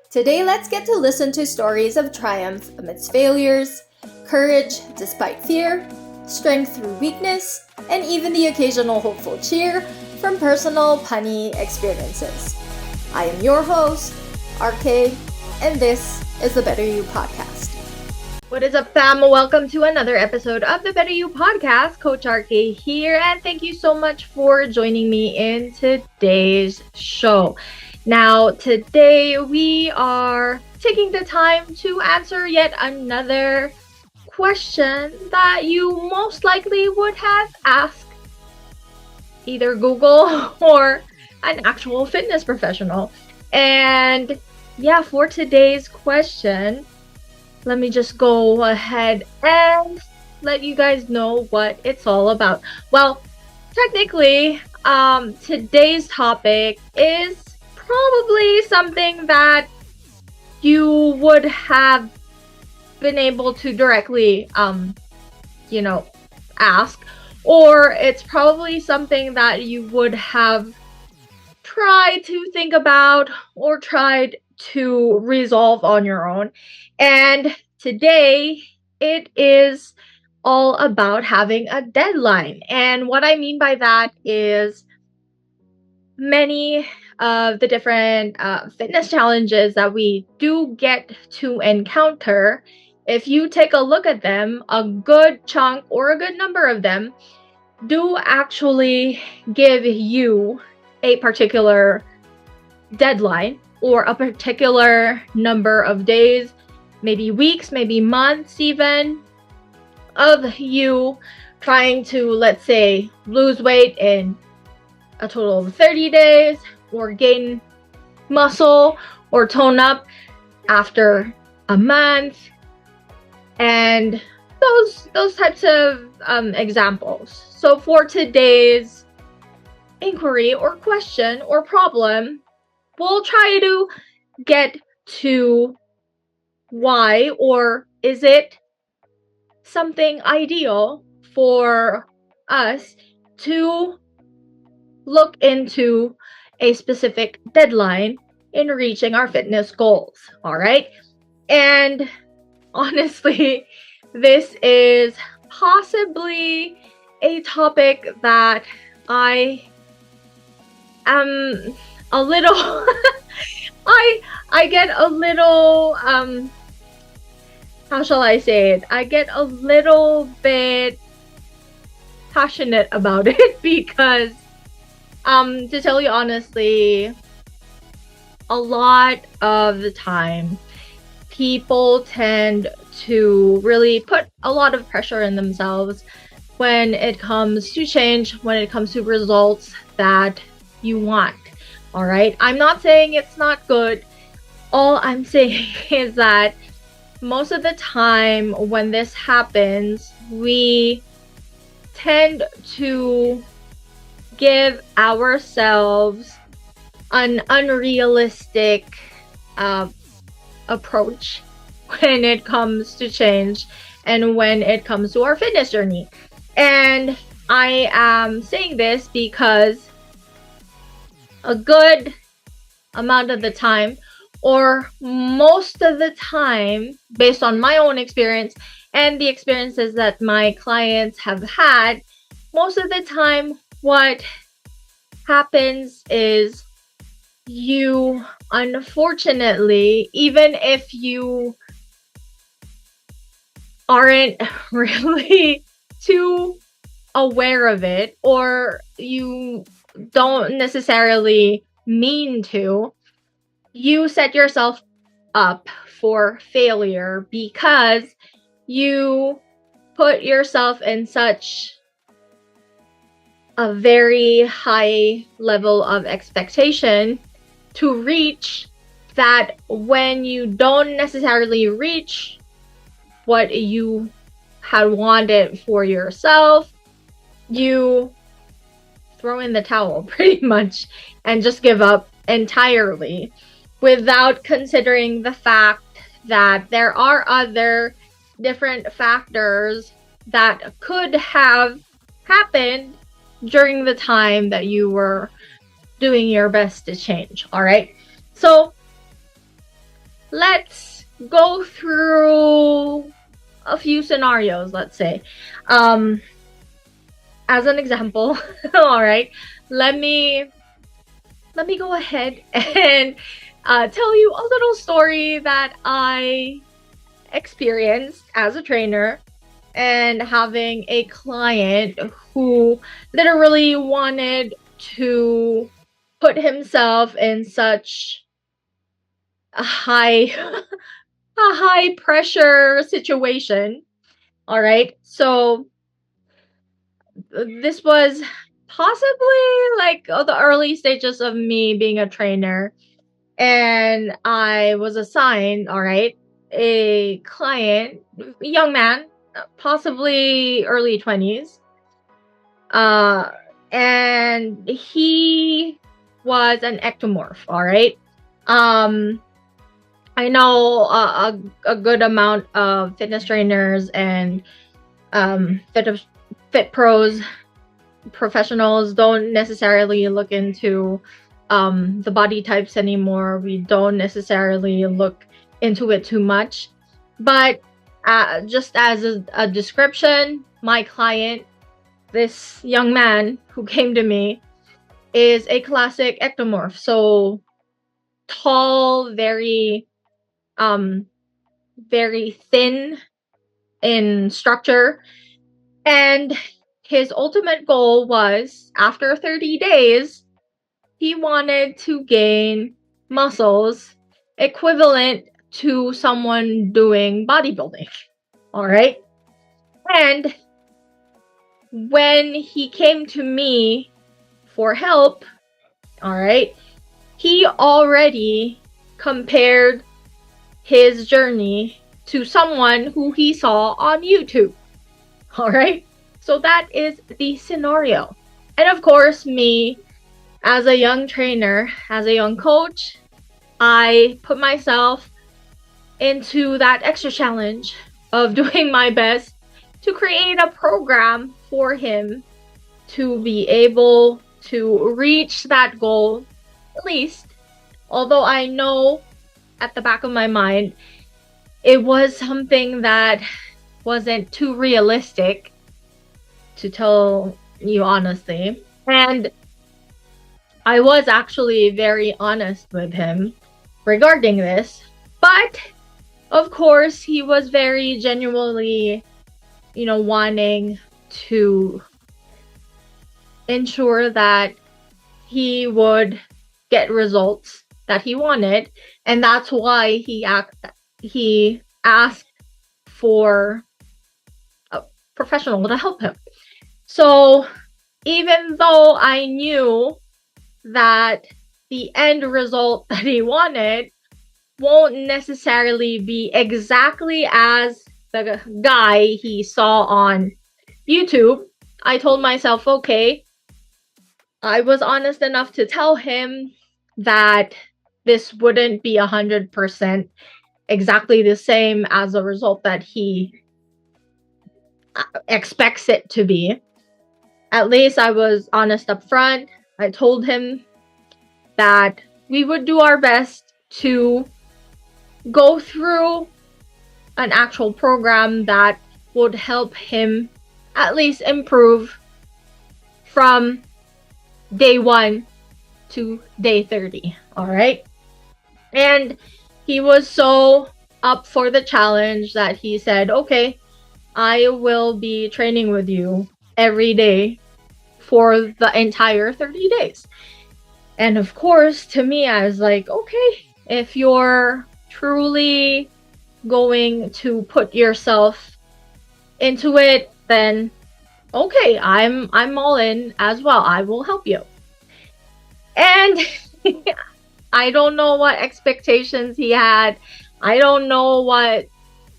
Today, let's get to listen to stories of triumph amidst failures, courage despite fear, strength through weakness, and even the occasional hopeful cheer from personal punny experiences. I am your host, RKaye, and this is the BetterU podcast. What is up, fam? Welcome to another episode of the BetterU podcast. Coach RKaye here, and thank you so much for joining me in today's show. Now, today we are taking the time to answer yet another question that you most likely would have asked either Google or an actual fitness professional. And yeah, for today's question, let me just go ahead and let you guys know what it's all about. Well, technically, today's topic is probably something that you would have been able to directly, ask, or it's probably something that you would have tried to think about or tried to resolve on your own. And today it is all about having a deadline. And what I mean by that is many of the different fitness challenges that we do get to encounter, if you take a look at them, a good chunk or a good number of them do actually give you a particular deadline or a particular number of days, maybe weeks, maybe months even, of you trying to, let's say, lose weight in a total of 30 days or gain muscle or tone up after a month, and those types of examples. So for today's inquiry or question or problem, we'll try to get to why, or is it something ideal for us to look into a specific deadline in reaching our fitness goals. All right. And honestly, this is possibly a topic that I am a little I get a little how shall I say it? I get a little bit passionate about it because to tell you honestly, a lot of the time people tend to really put a lot of pressure on themselves when it comes to change, when it comes to results that you want. All right. I'm not saying it's not good. All I'm saying is that most of the time when this happens, we tend to give ourselves an unrealistic approach when it comes to change and when it comes to our fitness journey. And I am saying this because a good amount of the time, or most of the time, based on my own experience and the experiences that my clients have had, most of the time what happens is you, unfortunately, even if you aren't really too aware of it, or you don't necessarily mean to, you set yourself up for failure because you put yourself in such a very high level of expectation to reach that when you don't necessarily reach what you had wanted for yourself, you throw in the towel pretty much and just give up entirely without considering the fact that there are other different factors that could have happened during the time that you were doing your best to change. All right. So let's go through a few scenarios, let's say. As an example, all right, let me go ahead and tell you a little story that I experienced as a trainer and having a client who literally wanted to put himself in such a high a high pressure situation. All right, so this was possibly like the early stages of me being a trainer, and I was assigned, all right, a client, young man, possibly early 20s, and he was an ectomorph, all right. I know a good amount of fitness trainers and fit pros professionals don't necessarily look into the body types anymore. We don't necessarily look into it too much. But just as a description, my client, this young man who came to me, is a classic ectomorph. So tall, very thin in structure. And his ultimate goal was, after 30 days, he wanted to gain muscles equivalent to someone doing bodybuilding. All right. And when he came to me for help, all right, he already compared his journey to someone who he saw on YouTube. All right. So that is the scenario. And of course, me as a young trainer, as a young coach, I put myself into that extra challenge of doing my best to create a program for him to be able to reach that goal, at least. Although I know at the back of my mind, it was something that wasn't too realistic, to tell you honestly. And I was actually very honest with him regarding this. But of course, he was very genuinely, wanting to ensure that he would get results that he wanted. And that's why he asked for a professional to help him. So even though I knew that the end result that he wanted won't necessarily be exactly as the guy he saw on YouTube, I told myself, okay, I was honest enough to tell him that this wouldn't be 100% exactly the same as a result that he expects it to be. At least I was honest up front. I told him that we would do our best to go through an actual program that would help him at least improve from day 1 to day 30. All right. And he was so up for the challenge that he said, okay, I will be training with you every day for the entire 30 days. And of course, to me, I was like, okay, if you're truly going to put yourself into it, then okay, I'm all in as well. I will help you. And I don't know what expectations he had. I don't know what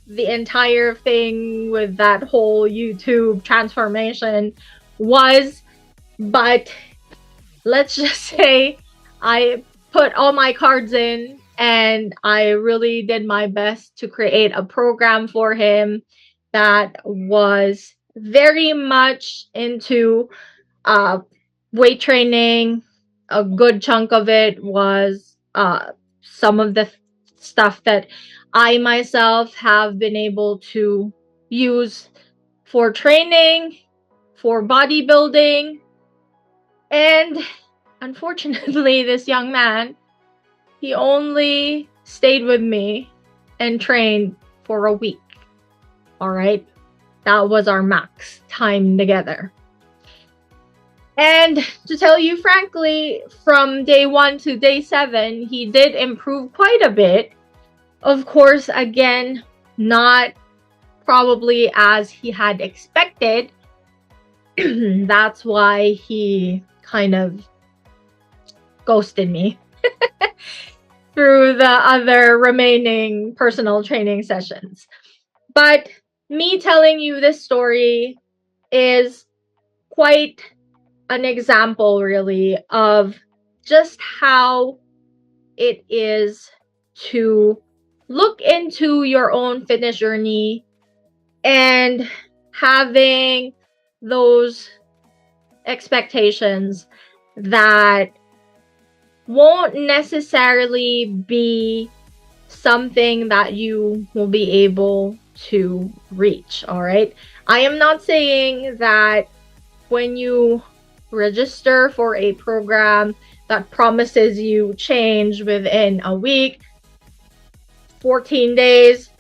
the entire thing with that whole YouTube transformation was, but let's just say I put all my cards in and I really did my best to create a program for him that was very much into weight training. A good chunk of it was some of the stuff that I myself have been able to use for training, for bodybuilding, and unfortunately, this young man, he only stayed with me and trained for a week. All right. That was our max time together. And to tell you frankly, from day 1 to day 7, he did improve quite a bit. Of course, again, not probably as he had expected. That's why he kind of ghosted me through the other remaining personal training sessions. But me telling you this story is quite an example, really, of just how it is to look into your own fitness journey and having those expectations that won't necessarily be something that you will be able to reach. All right. I am not saying that when you register for a program that promises you change within a week, 14 days,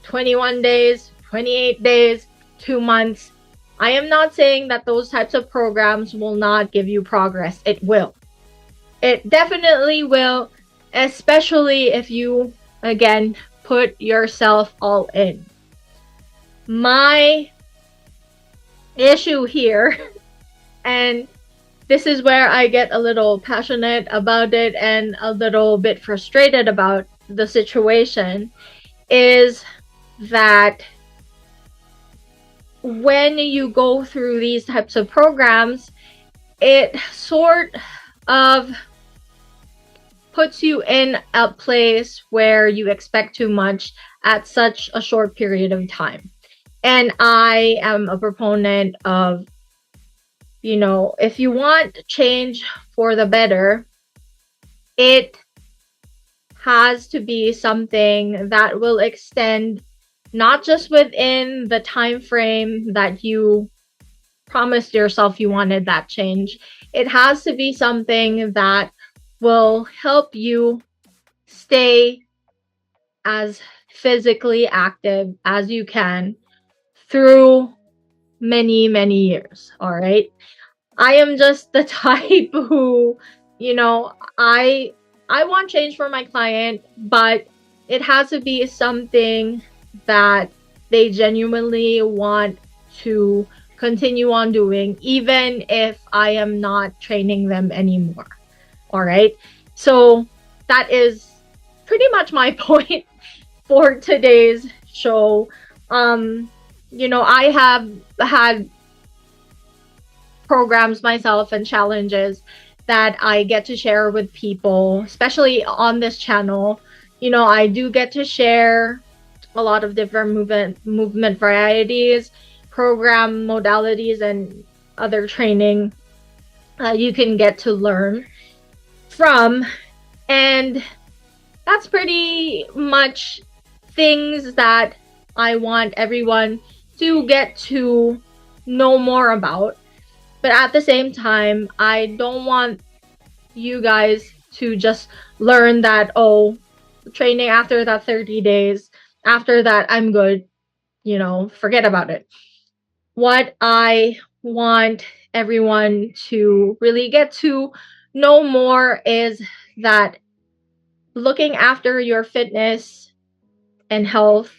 21 days, 28 days, 2 months, I am not saying that those types of programs will not give you progress. It will. It definitely will, especially if you, again, put yourself all in. My issue here, and this is where I get a little passionate about it and a little bit frustrated about the situation, is that when you go through these types of programs, it sort of puts you in a place where you expect too much at such a short period of time. And I am a proponent of, if you want change for the better, it has to be something that will extend not just within the time frame that you promised yourself you wanted that change. It has to be something that will help you stay as physically active as you can through many, many years. All right. I am just the type who, I want change for my client, but it has to be something that they genuinely want to continue on doing, even if I am not training them anymore. All right. So that is pretty much my point for today's show. I have had programs myself and challenges that I get to share with people, especially on this channel. I do get to share a lot of different movement varieties, program modalities, and other training you can get to learn from. And that's pretty much things that I want everyone to get to know more about. But at the same time, I don't want you guys to just learn that, training after that 30 days, after that, I'm good, forget about it. What I want everyone to really get to know more is that looking after your fitness and health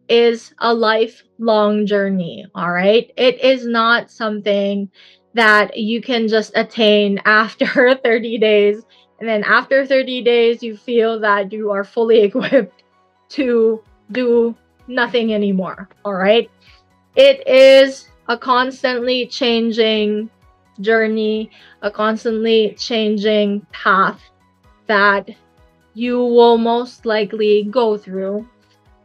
is a lifelong journey. All right. It is not something that you can just attain after 30 days. And then after 30 days, you feel that you are fully equipped to do nothing anymore. All right. It is a constantly changing journey, a constantly changing path that you will most likely go through.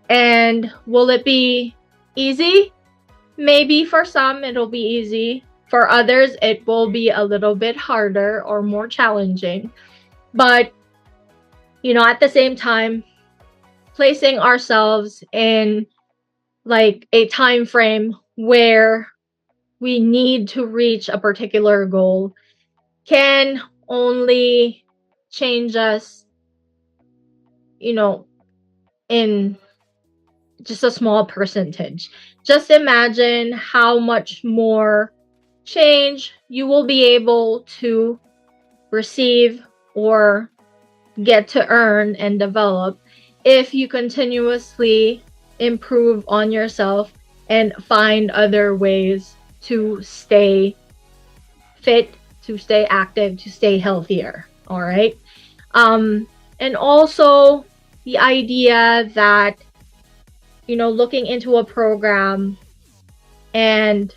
And will it be easy? Maybe for some it'll be easy. For others, it will be a little bit harder or more challenging. But, at the same time, placing ourselves in like a time frame where we need to reach a particular goal can only change us, in just a small percentage. Just imagine how much more change you will be able to receive or get to earn and develop if you continuously improve on yourself and find other ways to stay fit, to stay active, to stay healthier. All right. And also the idea that, looking into a program and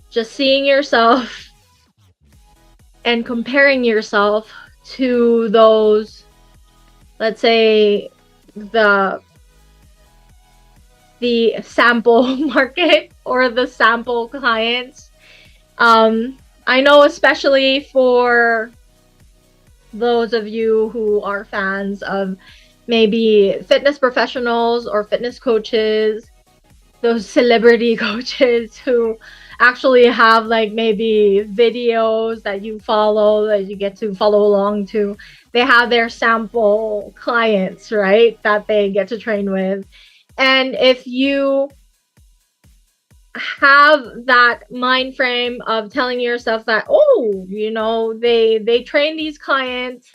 just seeing yourself and comparing yourself to those, let's say, the sample market or the sample clients. I know, especially for those of you who are fans of maybe fitness professionals or fitness coaches, those celebrity coaches who actually have like maybe videos that you follow, that you get to follow along to. They have their sample clients, right, that they get to train with. And if you have that mind frame of telling yourself that, they train these clients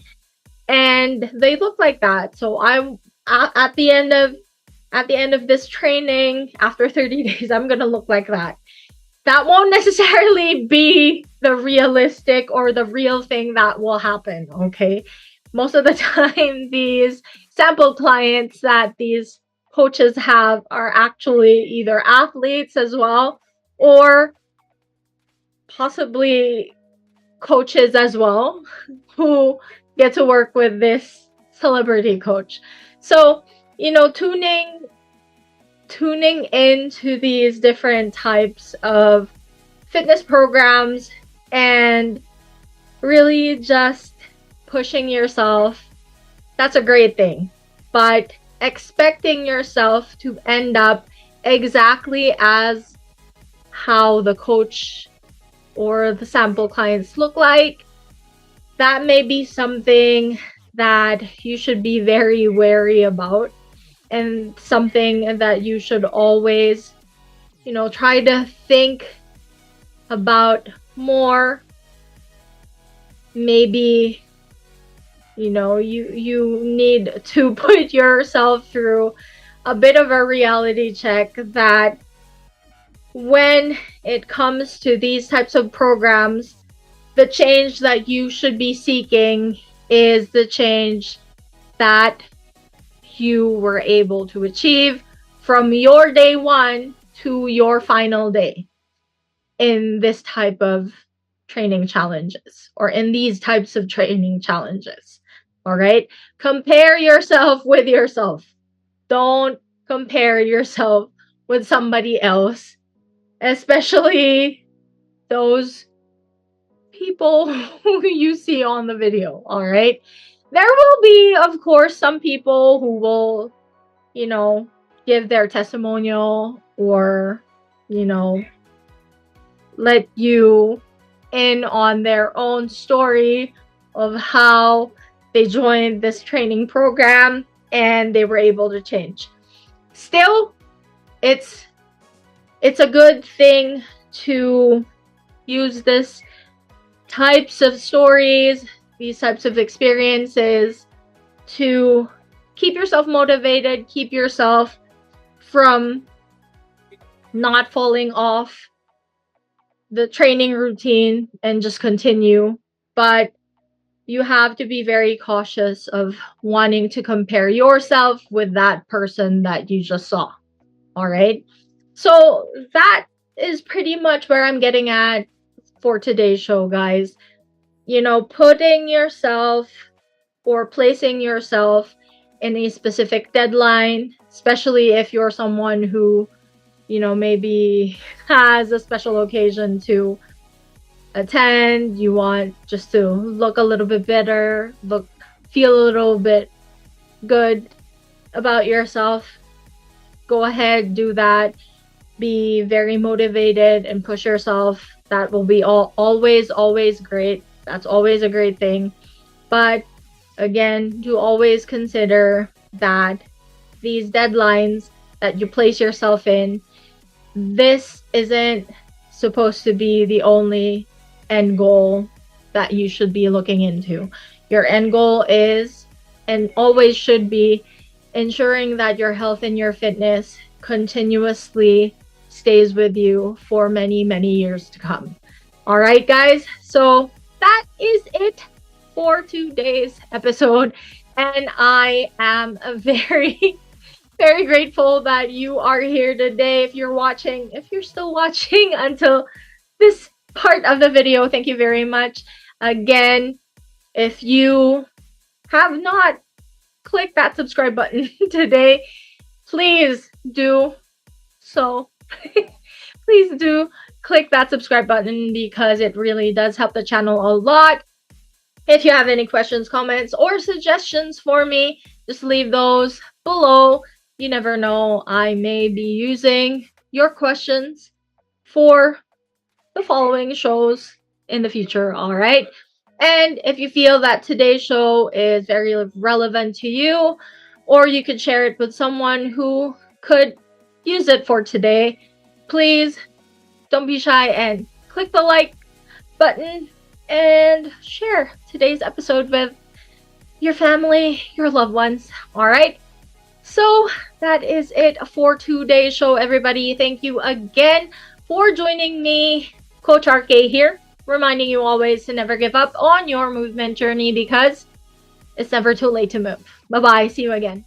and they look like that, so I'm at the end of this training, after 30 days, I'm gonna look like that. That won't necessarily be the realistic or the real thing that will happen, okay? Most of the time, these sample clients that these coaches have are actually either athletes as well, or possibly coaches as well, who get to work with this celebrity coach. So, tuning into these different types of fitness programs and really just pushing yourself, that's a great thing. But expecting yourself to end up exactly as how the coach or the sample clients look like, that may be something that you should be very wary about, and something that you should always, try to think about more. Maybe, you need to put yourself through a bit of a reality check that when it comes to these types of programs, the change that you should be seeking is the change that you were able to achieve from your day one to your final day in this type of training challenges, or in these types of training challenges. All right. Compare yourself with yourself. Don't compare yourself with somebody else, especially those people who you see on the video. All right. There will be, of course, some people who will, give their testimonial or, let you in on their own story of how they joined this training program and they were able to change. Still, it's a good thing to use this types of stories, these types of experiences, to keep yourself motivated, keep yourself from not falling off the training routine and just continue. But you have to be very cautious of wanting to compare yourself with that person that you just saw. All right. So that is pretty much where I'm getting at for today's show, guys. Putting yourself or placing yourself in a specific deadline, especially if you're someone who, maybe has a special occasion to attend, you want just to look a little bit better, feel a little bit good, about yourself, go ahead, do that. Be very motivated and push yourself. That will be always great. That's always a great thing. But again, do always consider that these deadlines that you place yourself in, this isn't supposed to be the only end goal that you should be looking into. Your end goal is, and always should be, ensuring that your health and your fitness continuously stays with you for many, many years to come. All right, guys. So that is it for today's episode. And I am very, very grateful that you are here today. If you're still watching until this part of the video, thank you very much. Again, if you have not clicked that subscribe button today, please do so. Please do click that subscribe button because it really does help the channel a lot. If you have any questions, comments, or suggestions for me, just leave those below. You never know, I may be using your questions for the following shows in the future, all right? And if you feel that today's show is very relevant to you, or you could share it with someone who could use it for today, please don't be shy and click the like button and share today's episode with your family, your loved ones, all right? So that is it for today's show, everybody. Thank you again for joining me. Coach RKaye here, reminding you always to never give up on your movement journey because it's never too late to move. Bye-bye. See you again.